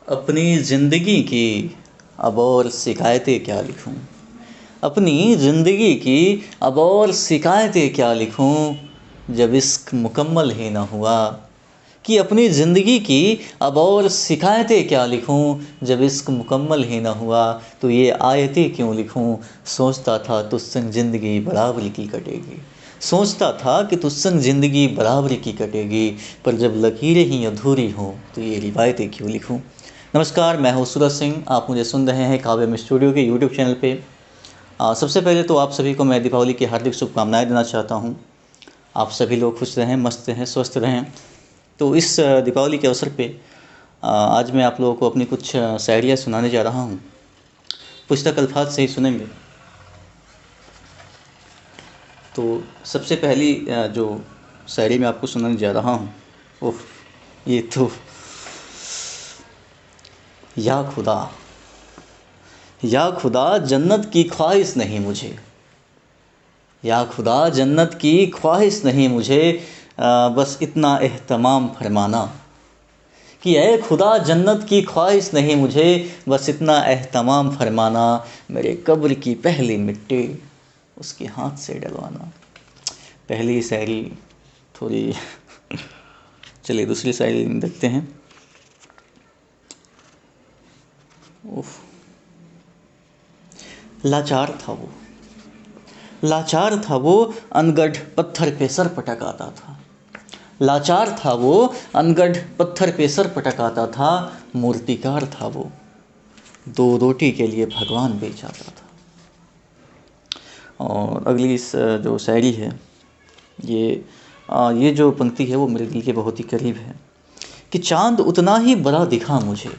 अपनी ज़िंदगी की अब और शिकायतें क्या लिखूं। अपनी ज़िंदगी की अब और शिकायतें क्या लिखूं जब इश्क मुकम्मल ही ना हुआ। कि अपनी ज़िंदगी की अब और शिकायतें क्या लिखूं जब इश्क मुकम्मल ही ना हुआ। तो ये आयतें क्यों लिखूं, सोचता था तुझ संग ज़िंदगी बराबरी की कटेगी। सोचता था कि तुझ संग ज़िंदगी बराबरी की कटेगी, पर जब लकीरें ही अधूरी हों तो ये रिवायतें क्यों लिखूं। नमस्कार, मैं हूँ सूरज सिंह। आप मुझे सुन रहे हैं काव्यम स्टूडियो के यूट्यूब चैनल पे। सबसे पहले तो आप सभी को मैं दीपावली की हार्दिक शुभकामनाएं देना चाहता हूँ। आप सभी लोग खुश रहें, मस्त रहें, स्वस्थ रहें। तो इस दीपावली के अवसर पे आज मैं आप लोगों को अपनी कुछ शायरियाँ सुनाने जा रहा हूँ। पुस्तक अल्फाज से ही सुनेंगे। तो सबसे पहली जो शायरी मैं आपको सुनाने जा रहा हूँ, ओह ये तो, या खुदा, या खुदा जन्नत की ख्वाहिश नहीं मुझे। या खुदा जन्नत की ख्वाहिश नहीं मुझे, बस इतना एहतमाम फरमाना। कि ऐ खुदा जन्नत की ख्वाहिश नहीं मुझे, बस इतना एहतमाम फरमाना। मेरे कब्र की पहली मिट्टी उसके हाथ से डलवाना। पहली शायरी थोड़ी चलिए दूसरी शायरी देखते हैं। उफ, लाचार था वो, लाचार था वो, अनगढ़ पत्थर पे सर पटकाता था। लाचार था वो, अनगढ़ पत्थर पे सर पटकाता था। मूर्तिकार था वो, दो रोटी के लिए भगवान बेच आता था। और अगली इस जो शायरी है, ये जो पंक्ति है वो मेरे दिल के बहुत ही करीब है। कि चांद उतना ही बड़ा दिखा मुझे,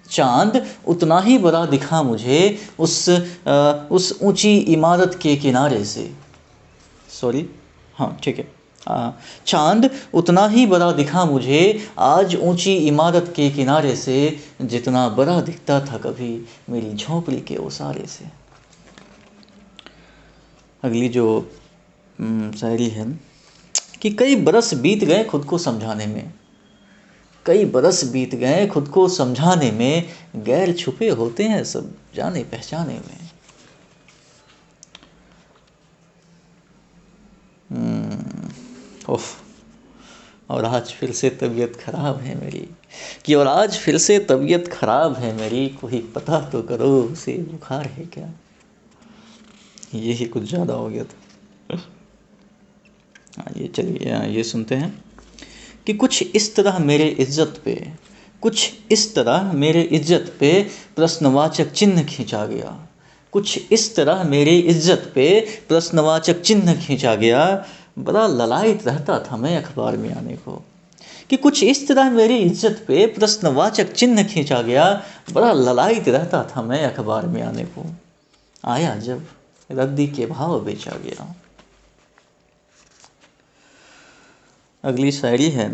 चांद उतना ही बड़ा दिखा मुझे उस ऊंची इमारत के किनारे से। सॉरी, हाँ ठीक है। चांद उतना ही बड़ा दिखा मुझे आज ऊंची इमारत के किनारे से, जितना बड़ा दिखता था कभी मेरी झोंपड़ी के ओसारे से। अगली जो शायरी है कि कई बरस बीत गए खुद को समझाने में। कई बरस बीत गए खुद को समझाने में, गैर छुपे होते हैं सब जाने पहचाने में। ओफ, और आज फिर से तबीयत ख़राब है मेरी। कि और आज फिर से तबीयत ख़राब है मेरी, कोई पता तो करो उसे बुखार है क्या। ये ही कुछ ज़्यादा हो गया था। ये चलिए ये सुनते हैं कि कुछ इस तरह मेरे इज्जत पे, कुछ इस तरह मेरे इज्जत पे प्रश्नवाचक चिन्ह खींचा गया। कुछ इस तरह मेरी इज्जत पे प्रश्नवाचक चिन्ह खींचा गया। बड़ा ललायत रहता था मैं अखबार में आने को। कि कुछ इस तरह मेरी इज्जत पे प्रश्नवाचक चिन्ह खींचा गया। बड़ा ललायत रहता था मैं अखबार में आने को। आया जब रद्दी के भाव बेचा गया। अगली शायरी है,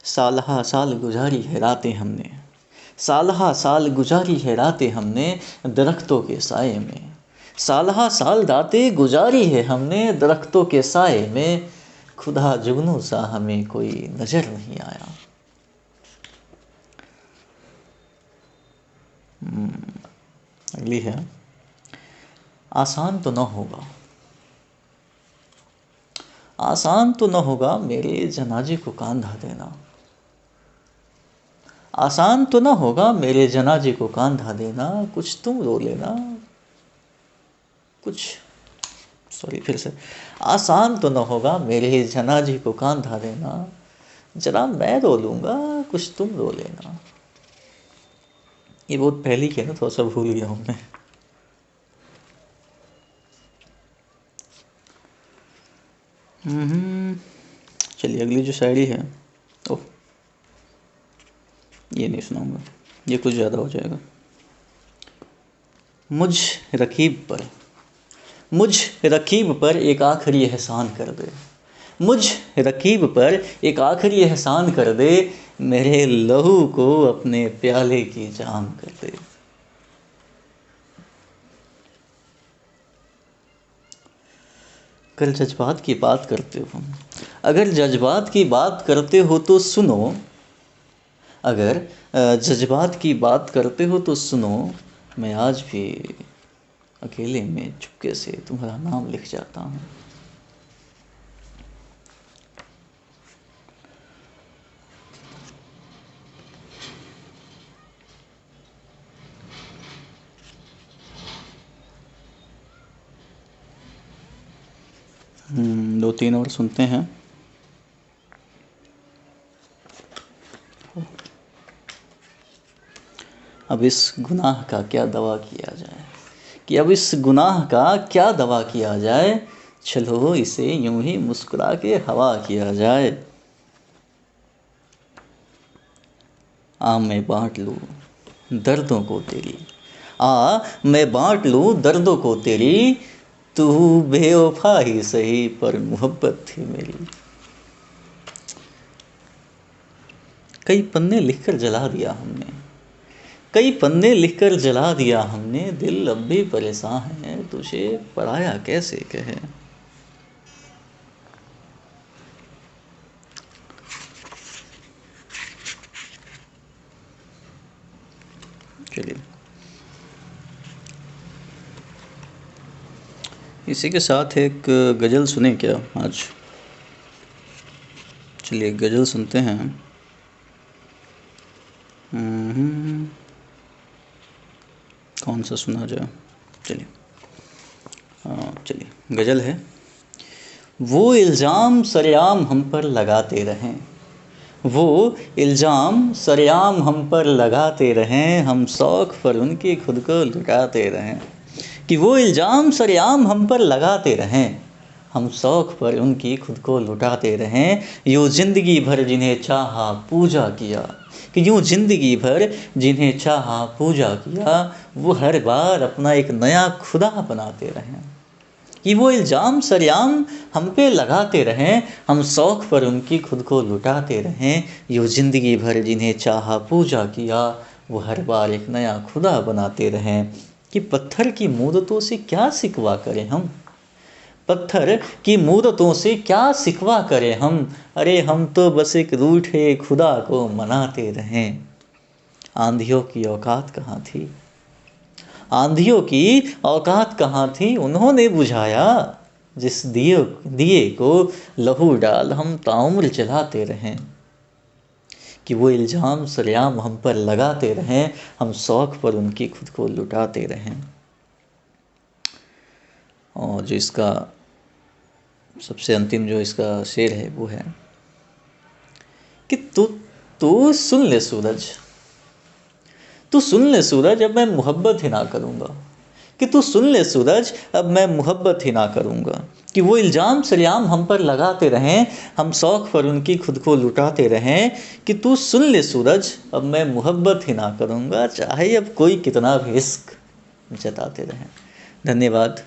सालहा साल गुजारी है रातें हमने। सालहा साल गुजारी है रातें हमने दरख्तों के साए में। सालहा साल रातें गुजारी है हमने दरख्तों के साए में। खुदा जुगनू सा हमें कोई नजर नहीं आया। अगली है, आसान तो न होगा, आसान तो न होगा मेरे जनाजे को कांधा देना। आसान तो न होगा मेरे जनाजे को कांधा देना। कुछ तुम रो लेना, कुछ, सॉरी फिर से, आसान तो न होगा मेरे जनाजे को कांधा देना। जरा मैं रो लूँगा, कुछ तुम रो लेना। ये बहुत पहली की है ना, थोड़ा सा भूल गया हूँ मैं। चलिए अगली जो शायरी है, ओह ये नहीं सुनाऊंगा, ये कुछ ज़्यादा हो जाएगा। मुझ रकीब पर, मुझ रकीब पर एक आखिरी एहसान कर दे। मुझ रकीब पर एक आखिरी एहसान कर दे। मेरे लहू को अपने प्याले की जाम कर दे। अगर जज्बात की बात करते हो, अगर जज्बात की बात करते हो तो सुनो। अगर जज्बात की बात करते हो तो सुनो, मैं आज भी अकेले में चुपके से तुम्हारा नाम लिख जाता हूँ। दो तीन और सुनते हैं। अब इस गुनाह का क्या दवा किया जाए, कि अब इस गुनाह का क्या दवा किया जाए, चलो इसे यूं ही मुस्कुरा के हवा किया जाए। मैं बांट लूँ दर्दों को तेरी, मैं बांट लूँ दर्दों को तेरी, तू बेवफा ही सही पर मोहब्बत थी मेरी। कई पन्ने लिखकर जला दिया हमने, कई पन्ने लिखकर जला दिया हमने, दिल अब भी परेशान है तुझे पराया कैसे कहे। चलिए, इसी के साथ एक गज़ल सुने क्या आज? चलिए गज़ल सुनते हैं। कौन सा सुना जाए? चलिए चलिए गज़ल है। वो इल्ज़ाम सरेआम हम पर लगाते रहें, वो इल्ज़ाम सरेआम हम पर लगाते रहें, हम शौक़ पर उनकी खुद को लुटाते रहें। कि वो इल्ज़ाम सरेआम हम पर लगाते रहें, हम शौक़ पर उनकी खुद को लुटाते रहें। यूँ ज़िंदगी भर जिन्हें चाहा पूजा किया, कि यूँ ज़िंदगी भर जिन्हें चाहा पूजा किया, वो हर बार अपना एक नया खुदा बनाते रहें। कि वो इल्ज़ाम सरेआम हम पे लगाते रहें, हम शौक़ पर उनकी खुद को लुटाते रहें। यूँ ज़िंदगी भर जिन्हें चाहा पूजा किया, वो हर बार एक नया खुदा बनाते रहें। कि पत्थर की मूरतों से क्या सिकवा करें हम, पत्थर की मूरतों से क्या सिकवा करें हम, अरे हम तो बस एक रूठे खुदा को मनाते रहें। आंधियों की औकात कहाँ थी, आंधियों की औकात कहाँ थी, उन्होंने बुझाया जिस दिए को लहू डाल हम ताउम्र जलाते रहें। कि वो इल्ज़ाम सरेआम हम पर लगाते रहें, हम शौक़ पर उनकी खुद को लुटाते रहें। और जो इसका सबसे अंतिम जो इसका शेर है वो है कि तू सुन ले सूरज, तू सुन ले सूरज, अब मैं मोहब्बत ही ना करूँगा। कि तू सुन ले सूरज, अब मैं मोहब्बत ही ना करूँगा। कि वो इल्ज़ाम सरेआम हम पर लगाते रहें, हम शौक़ पर उनकी खुद को लुटाते रहें। कि तू सुन ले सूरज, अब मैं मोहब्बत ही ना करूँगा, चाहे अब कोई कितना भी इश्क जताते रहें। धन्यवाद।